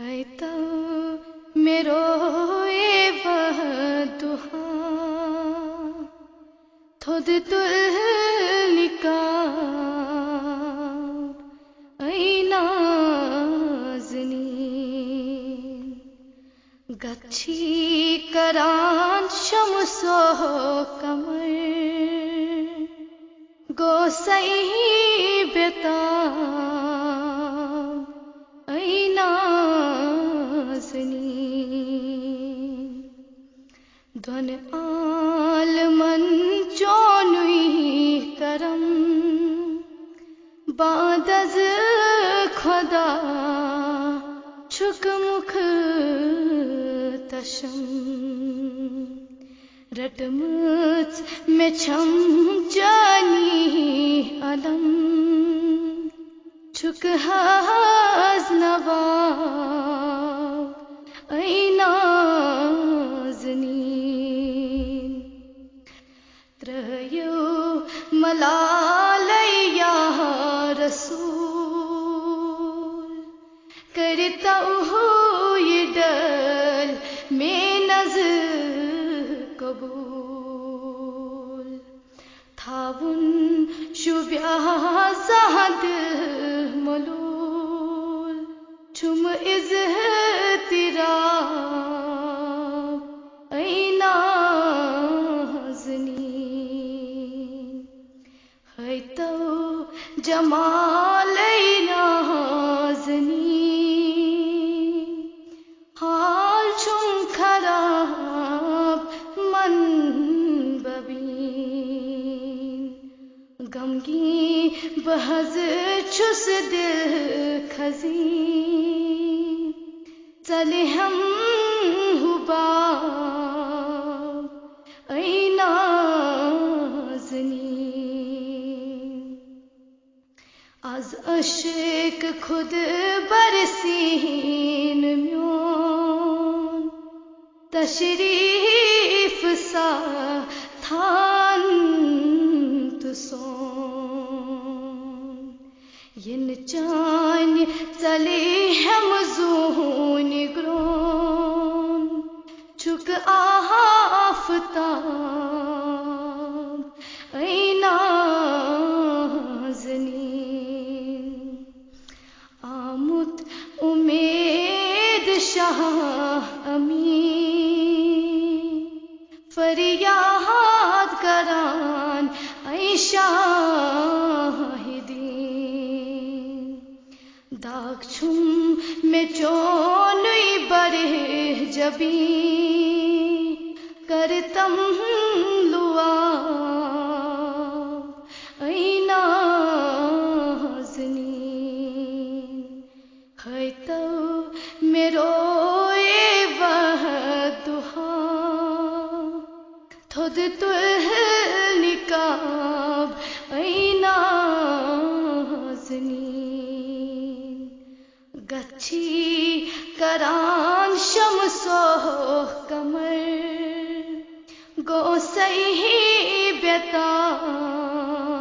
ایتا میرو وحدها تھود تلکاب ای نازنین گچھی کران شمسو کمر گوسئی بتاب ای نازنین دون عالمن چونوی کرم بعد از خدا چھک مکھ تشم رٹمت میں چھم جانی علم چھک حاز نواب ای نازنین تریو ملالی یا رسول کرتا یہ ڈل میں نظر قبول تھاون شبیہ زہد ملول چھم اضطراب ای نازنین ہے تو جمال ای نازنین حال چھم خراب من ببین غمگی بہز چھس دل خزین چلے ہم حباب ای نازنین از عشق خود برسین میون تشریف سا تھان تسون ین چان چلے ہم زون گرون چھک آفتاب ای نازنین آمد امید شاہ امین فریاد کران ای شاہدین داغ چھم میں چونوی برہ جبی کرتم لعاب ای نازنین ہے تو میرو وحدها تھود تلکاب ای نازنین گچھی کران شمسو کمر گوسئی بتاب